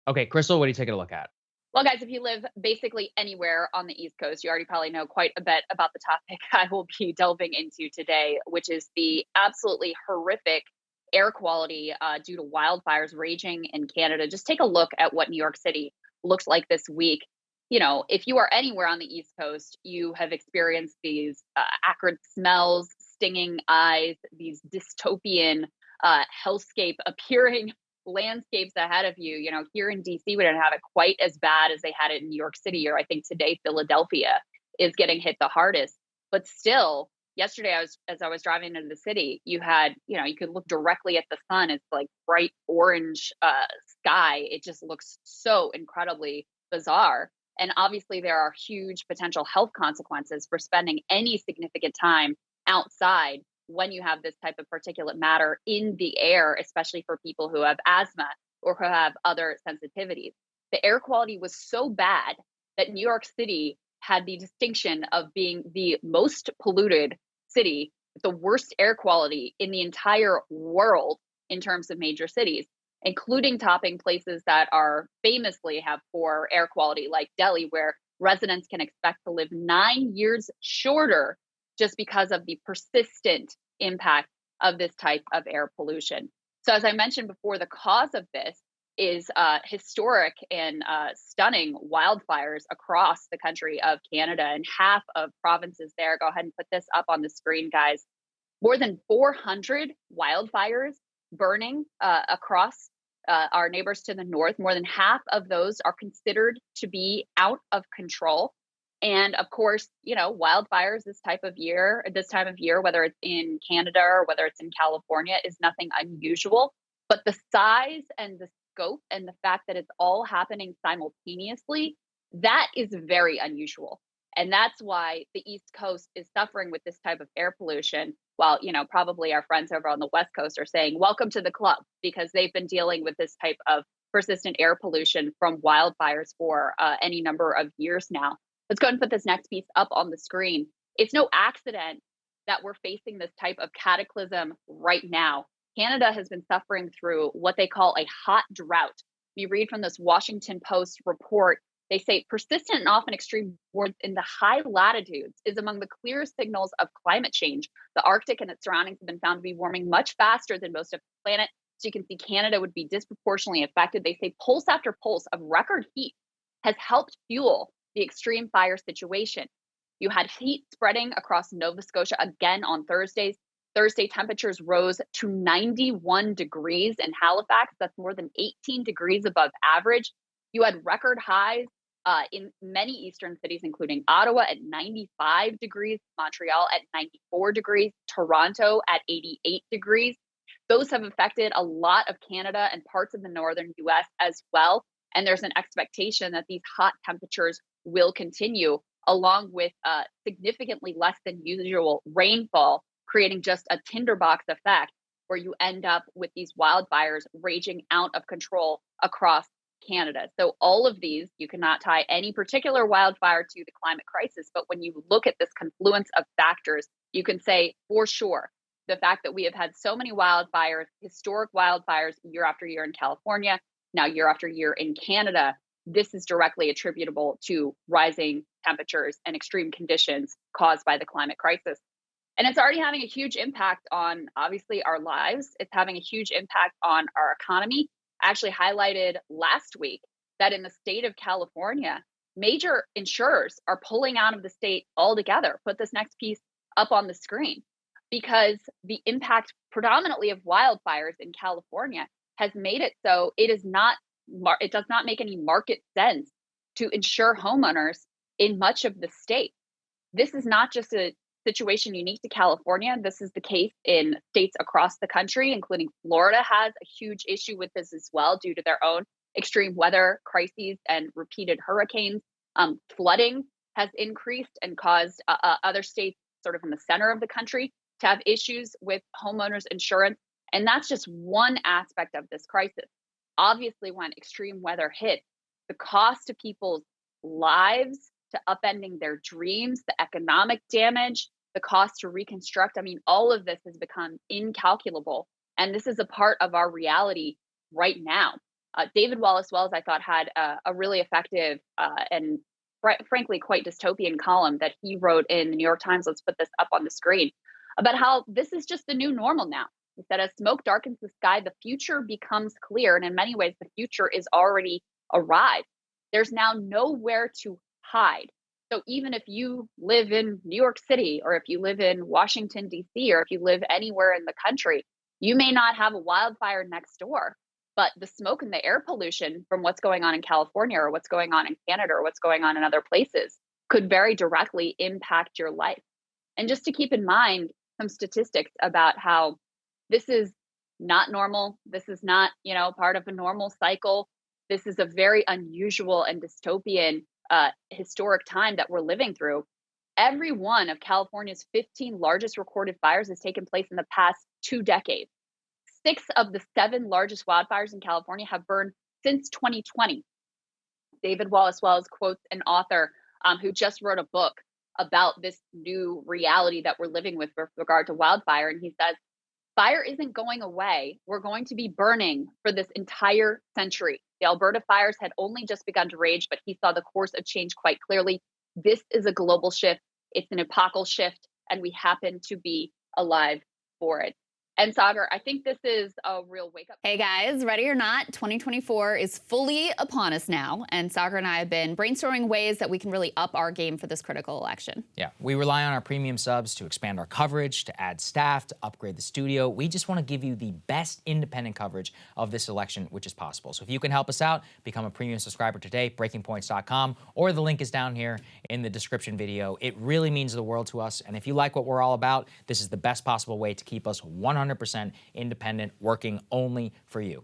Okay, Krystal, what are you taking a look at? Well, guys, if you live basically anywhere on the East Coast, you already probably know quite a bit about the topic I will be delving into today, which is the absolutely horrific air quality due to wildfires raging in Canada. Just take a look at what New York City looks like this week. You know, if you are anywhere on the East Coast, you have experienced these acrid smells, stinging eyes, these dystopian hellscape appearing landscapes ahead of you. You know, here in DC, we didn't have it quite as bad as they had it in New York City, or I think today Philadelphia is getting hit the hardest. But still, yesterday as I was driving into the city, you had, you know, you could look directly at the sun. It's like bright orange sky. It just looks so incredibly bizarre. And obviously, there are huge potential health consequences for spending any significant time outside when you have this type of particulate matter in the air, especially for people who have asthma or who have other sensitivities. The air quality was so bad that New York City had the distinction of being the most polluted city, with the worst air quality in the entire world in terms of major cities, including topping places that are famously have poor air quality, like Delhi, where residents can expect to live 9 years shorter just because of the persistent impact of this type of air pollution. So, as I mentioned before, the cause of this is historic and stunning wildfires across the country of Canada, and half of provinces there. Go ahead and put this up on the screen, guys. More than 400 wildfires burning across our neighbors to the north. More than half of those are considered to be out of control. And of course, you know, wildfires this time of year, whether it's in Canada or whether it's in California, is nothing unusual. But the size and the scope and the fact that it's all happening simultaneously, that is very unusual. And that's why the East Coast is suffering with this type of air pollution. While, you know, probably our friends over on the West Coast are saying, welcome to the club, because they've been dealing with this type of persistent air pollution from wildfires for any number of years now. Let's go ahead and put this next piece up on the screen. It's no accident that we're facing this type of cataclysm right now. Canada has been suffering through what they call a hot drought. You read from this Washington Post report, they say persistent and often extreme warmth in the high latitudes is among the clearest signals of climate change. The Arctic and its surroundings have been found to be warming much faster than most of the planet. So you can see Canada would be disproportionately affected. They say pulse after pulse of record heat has helped fuel the extreme fire situation. You had heat spreading across Nova Scotia again on Thursdays. Thursday temperatures rose to 91 degrees in Halifax. That's more than 18 degrees above average. You had record highs in many eastern cities, including Ottawa at 95 degrees, Montreal at 94 degrees, Toronto at 88 degrees. Those have affected a lot of Canada and parts of the northern US as well. And there's an expectation that these hot temperatures will continue, along with significantly less than usual rainfall, creating just a tinderbox effect where you end up with these wildfires raging out of control across Canada. So, all of these, you cannot tie any particular wildfire to the climate crisis. But when you look at this confluence of factors, you can say for sure the fact that we have had so many wildfires, historic wildfires year after year in California, now year after year in Canada, this is directly attributable to rising temperatures and extreme conditions caused by the climate crisis. And it's already having a huge impact on, obviously, our lives. It's having a huge impact on our economy. I actually highlighted last week that in the state of California, major insurers are pulling out of the state altogether. Put this next piece up on the screen, because the impact predominantly of wildfires in California has made it so it does not make any market sense to insure homeowners in much of the state. This is not just a situation unique to California. This is the case in states across the country, including Florida has a huge issue with this as well due to their own extreme weather crises and repeated hurricanes. Flooding has increased and caused other states sort of in the center of the country to have issues with homeowners insurance. And that's just one aspect of this crisis. Obviously, when extreme weather hits, the cost to people's lives, to upending their dreams, the economic damage, the cost to reconstruct, I mean, all of this has become incalculable. And this is a part of our reality right now. David Wallace Wells, I thought, had a really effective and frankly quite dystopian column that he wrote in the New York Times. Let's put this up on the screen about how this is just the new normal now. He said, as smoke darkens the sky, the future becomes clear. And in many ways, the future is already arrived. There's now nowhere to hide. So even if you live in New York City, or if you live in Washington, D.C., or if you live anywhere in the country, you may not have a wildfire next door, but the smoke and the air pollution from what's going on in California or what's going on in Canada or what's going on in other places could very directly impact your life. And just to keep in mind some statistics about how this is not normal. This is not, part of a normal cycle. This is a very unusual and dystopian historic time that we're living through. Every one of California's 15 largest recorded fires has taken place in the past 2 decades. 6 of the 7 largest wildfires in California have burned since 2020. David Wallace Wells quotes an author who just wrote a book about this new reality that we're living with regard to wildfire. And he says, fire isn't going away. We're going to be burning for this entire century. The Alberta fires had only just begun to rage, but he saw the course of change quite clearly. This is a global shift. It's an epochal shift, and we happen to be alive for it. And Sagar, I think this is a real wake-up. Hey guys, ready or not, 2024 is fully upon us now, and Sagar and I have been brainstorming ways that we can really up our game for this critical election. Yeah, we rely on our premium subs to expand our coverage, to add staff, to upgrade the studio. We just want to give you the best independent coverage of this election, which is possible. So if you can help us out, become a premium subscriber today, breakingpoints.com, or the link is down here in the description video. It really means the world to us, and if you like what we're all about, this is the best possible way to keep us 100% independent, working only for you.